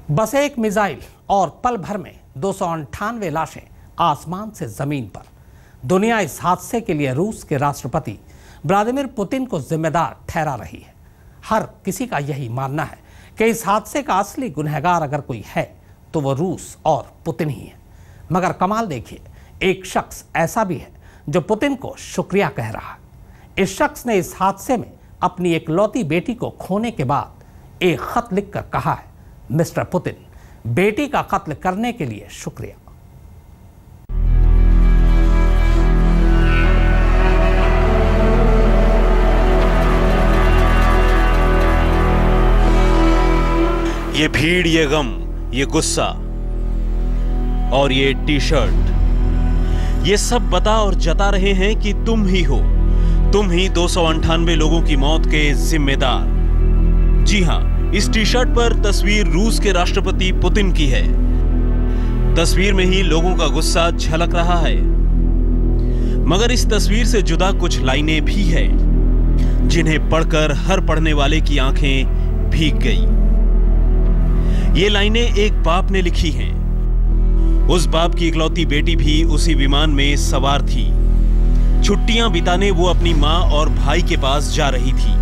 बस एक मिसाइल और पल भर में 298 लाशें आसमान से जमीन पर। दुनिया इस हादसे के लिए रूस के राष्ट्रपति व्लादिमीर पुतिन को जिम्मेदार ठहरा रही है। हर किसी का यही मानना है कि इस हादसे का असली गुनहगार अगर कोई है तो वो रूस और पुतिन ही है। मगर कमाल देखिए, एक शख्स ऐसा भी है जो पुतिन को शुक्रिया कह रहा है। इस शख्स ने इस हादसे में अपनी इकलौती बेटी को खोने के बाद एक खत लिखकर कहा है, मिस्टर पुतिन, बेटी का कत्ल करने के लिए शुक्रिया। ये भीड़, ये गम, ये गुस्सा और ये टी शर्ट, ये सब बता और जता रहे हैं कि तुम ही हो, तुम ही 298 लोगों की मौत के जिम्मेदार। जी हां, इस टी शर्ट पर तस्वीर रूस के राष्ट्रपति पुतिन की है। तस्वीर में ही लोगों का गुस्सा झलक रहा है। मगर इस तस्वीर से जुदा कुछ लाइनें भी हैं जिन्हें पढ़कर हर पढ़ने वाले की आंखें भीग गई। ये लाइनें एक बाप ने लिखी हैं। उस बाप की इकलौती बेटी भी उसी विमान में सवार थी। छुट्टियां बिताने वो अपनी मां और भाई के पास जा रही थी।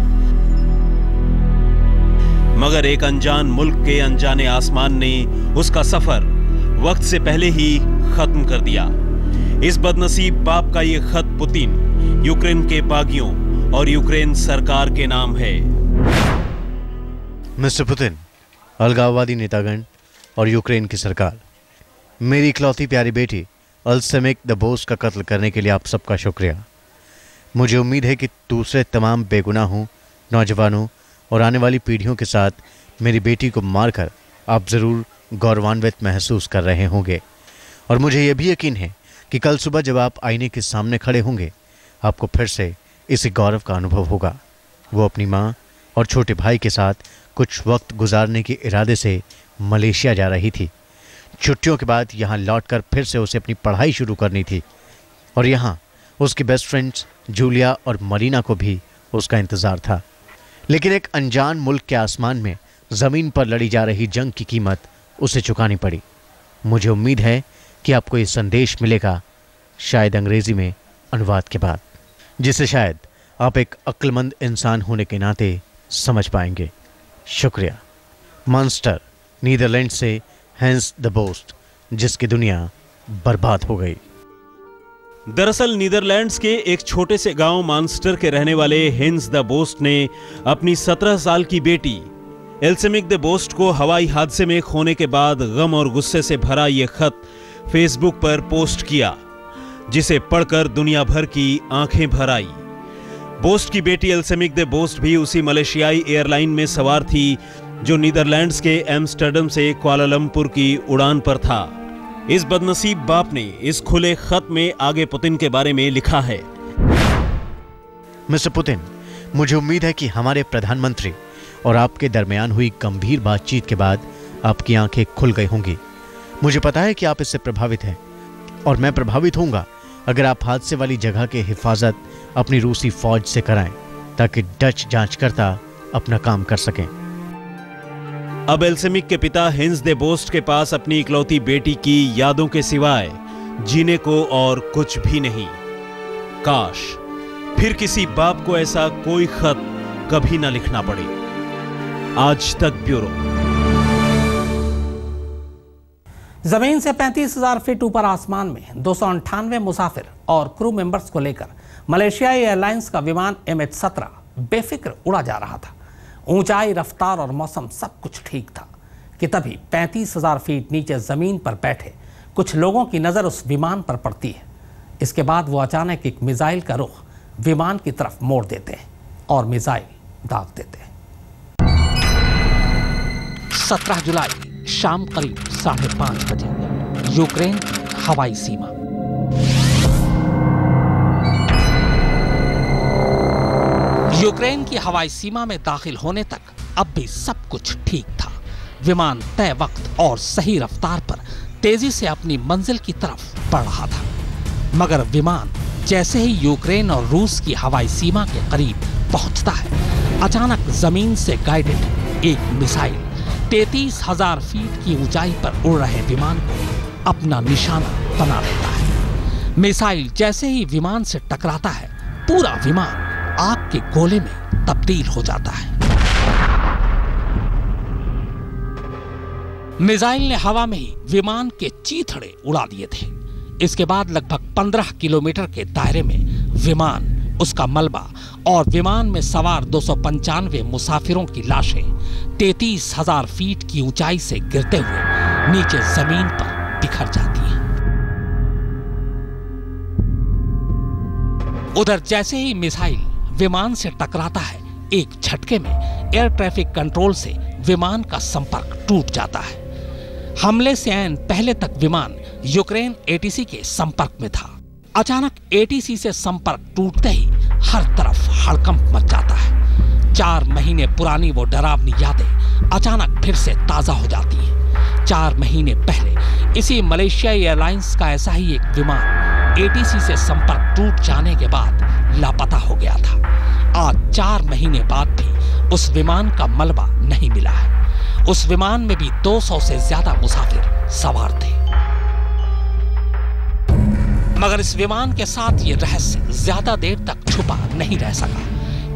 मगर एक अनजान मुल्क के अनजाने आसमान ने उसका सफर वक्त से पहले ही खत्म कर दिया। इस बदनसीब बाप का ये खत पुतिन, यूक्रेन के बागियों और यूक्रेन सरकार के नाम है। मिस्टर पुतिन, अलगाववादी नेतागण और यूक्रेन की सरकार, मेरी इकलौती प्यारी बेटी अल्सेमिक द बोस्ट का कत्ल करने के लिए आप सबका शुक्रिया। मुझे उम्मीद है कि दूसरे तमाम बेगुनाहों, नौजवानों और आने वाली पीढ़ियों के साथ मेरी बेटी को मारकर आप ज़रूर गौरवान्वित महसूस कर रहे होंगे। और मुझे यह भी यकीन है कि कल सुबह जब आप आईने के सामने खड़े होंगे, आपको फिर से इसी गौरव का अनुभव होगा। वो अपनी माँ और छोटे भाई के साथ कुछ वक्त गुजारने के इरादे से मलेशिया जा रही थी। छुट्टियों के बाद यहाँ लौटकर फिर से उसे अपनी पढ़ाई शुरू करनी थी और यहाँ उसकी बेस्ट फ्रेंड्स जूलिया और मरीना को भी उसका इंतज़ार था। लेकिन एक अनजान मुल्क के आसमान में ज़मीन पर लड़ी जा रही जंग की कीमत उसे चुकानी पड़ी। मुझे उम्मीद है कि आपको ये संदेश मिलेगा, शायद अंग्रेज़ी में अनुवाद के बाद, जिसे शायद आप एक अक्लमंद इंसान होने के नाते समझ पाएंगे। शुक्रिया। मॉन्स्टर, नीदरलैंड से हेंस द बोस्ट, जिसकी दुनिया बर्बाद हो गई। दरअसल नीदरलैंड्स के एक छोटे से गांव मानस्टर के रहने वाले हेंस द बोस्ट ने अपनी 17 साल की बेटी एल्सेमिक द बोस्ट को हवाई हादसे में खोने के बाद गम और गुस्से से भरा यह खत फेसबुक पर पोस्ट किया, जिसे पढ़कर दुनिया भर की आंखें भर आई। बोस्ट की बेटी एल्सेमिक द बोस्ट भी उसी मलेशियाई एयरलाइन में सवार थी जो नीदरलैंड्स के एम्स्टर्डम से कुआलालंपुर की उड़ान पर था। इस बदनसीब बाप ने इस खुले खत में आगे पुतिन के बारे में लिखा है, मिस्टर पुतिन, मुझे उम्मीद है कि हमारे प्रधानमंत्री और आपके दरमियान हुई गंभीर बातचीत के बाद आपकी आंखें खुल गई होंगी। मुझे पता है कि आप इससे प्रभावित हैं और मैं प्रभावित होऊंगा अगर आप हादसे वाली जगह की हिफाजत अपनी रूसी फौज से कराएं, ताकि डच जांचकर्ता अपना काम कर सकें। अब एल्सेमिक के पिता हेंस द बोस्ट के पास अपनी इकलौती बेटी की यादों के सिवाय जीने को और कुछ भी नहीं। काश फिर किसी बाप को ऐसा कोई खत कभी ना लिखना पड़े। आज तक ब्यूरो। जमीन से 35,000 फीट ऊपर आसमान में 298 मुसाफिर और क्रू मेंबर्स को लेकर मलेशियाई एयरलाइंस का विमान MH17 बेफिक्र उड़ा जा रहा था। ऊंचाई, रफ्तार और मौसम सब कुछ ठीक था कि तभी 35,000 फीट नीचे जमीन पर बैठे कुछ लोगों की नजर उस विमान पर पड़ती है। इसके बाद वो अचानक एक मिसाइल का रुख विमान की तरफ मोड़ देते हैं और मिसाइल दाग देते हैं। 17 जुलाई शाम करीब 5:30 बजे यूक्रेन हवाई सीमा। यूक्रेन की हवाई सीमा में दाखिल होने तक अब भी सब कुछ ठीक था। विमान तय वक्त और सही रफ्तार पर तेजी से अपनी मंजिल की तरफ बढ़ रहा था। मगर विमान जैसे ही यूक्रेन और रूस की हवाई सीमा के करीब पहुंचता है, अचानक जमीन से गाइडेड एक मिसाइल 33,000 फीट की ऊंचाई पर उड़ रहे विमान को अपना निशाना बना लेता है। मिसाइल जैसे ही विमान से टकराता है, पूरा विमान आग के गोले में तब्दील हो जाता है। मिसाइल ने हवा में ही विमान के चीथड़े उड़ा दिए थे। इसके बाद लगभग 15 किलोमीटर के दायरे में विमान, उसका मलबा और विमान में सवार 295 मुसाफिरों की लाशें 33,000 फीट की ऊंचाई से गिरते हुए नीचे जमीन पर बिखर जाती हैं। उधर जैसे ही मिसाइल विमान से टकराता है, एक झटके में एयर ट्रैफिक कंट्रोल से विमान का संपर्क टूट जाता है। हमले से ऐन पहले तक विमान यूक्रेन एटीसी के संपर्क में था। अचानक एटीसी से संपर्क टूटते ही हर तरफ हड़कंप मच जाता है। 4 महीने पुरानी वो डरावनी यादें अचानक फिर से ताजा हो जाती हैं। 4 महीने पहले इसी मलेशिया एयरलाइंस का ऐसा ही एक विमान एटीसी से संपर्क टूट जाने के बाद लापता हो गया था। आज 4 महीने बाद भी उस विमान का मलबा नहीं मिला है। उस विमान में भी 200 से ज्यादा मुसाफिर सवार थे। मगर इस विमान के साथ ये रहस्य ज्यादा देर तक छुपा नहीं रह सका,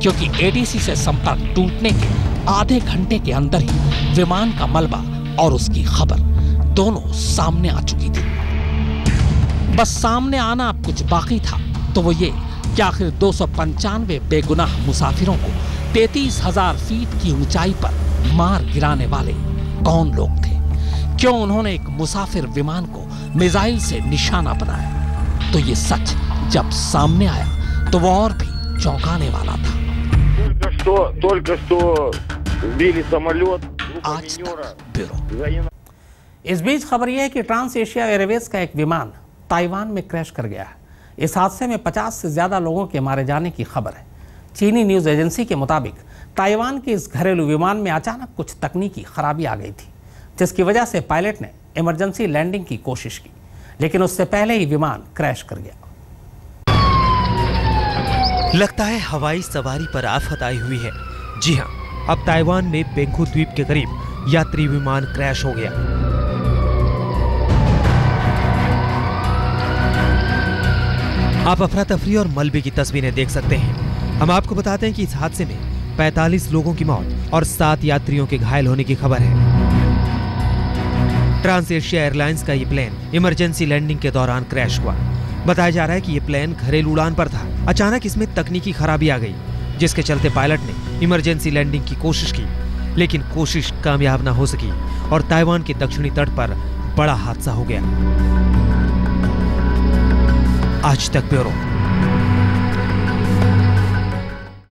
क्योंकि एटीसी से संपर्क टूटने के आधे घंटे के अंदर ही विमान का मलबा और उसकी खबर दोनों सामने आ चुकी थी। बस सामने आना अब कुछ बाकी था, तो वो ये कि आखिर 295 बेगुनाह मुसाफिरों को 33,000 फीट की ऊंचाई पर मार गिराने वाले कौन लोग थे? क्यों उन्होंने एक मुसाफिर विमान को मिसाइल से निशाना बनाया? तो ये सच जब सामने आया तो वो और भी चौंकाने वाला था। आज तक ब्यूरो। इस बीच खबर यह है कि ट्रांस एशिया एयरवेज का एक विमान ताइवान में क्रैश कर गया है। इस हादसे में 50 से ज्यादा लोगों के मारे जाने की खबर है। चीनी न्यूज एजेंसी के मुताबिक ताइवान के इस घरेलू विमान में अचानक कुछ तकनीकी खराबी आ गई थी, जिसकी वजह से पायलट ने इमरजेंसी लैंडिंग की कोशिश की, लेकिन उससे पहले ही विमान क्रैश कर गया। लगता है हवाई सवारी पर आफत आई हुई है। जी हां, अब ताइवान में बेंगू द्वीप के करीब यात्री विमान क्रैश हो गया। आप अफरा तफरी और मलबे की तस्वीरें देख सकते हैं। हम आपको बताते हैं कि इस हादसे में 45 लोगों की मौत और 7 यात्रियों के घायल होने की खबर है। ट्रांस एशिया एयरलाइंस का ये प्लेन इमरजेंसी लैंडिंग के दौरान क्रैश हुआ। बताया जा रहा है कि ये प्लेन घरेलू उड़ान पर था। अचानक इसमें तकनीकी खराबी आ गई, जिसके चलते पायलट ने इमरजेंसी लैंडिंग की कोशिश की, लेकिन कोशिश कामयाब न हो सकी और ताइवान के दक्षिणी तट पर बड़ा हादसा हो गया। आज तक ब्यूरो।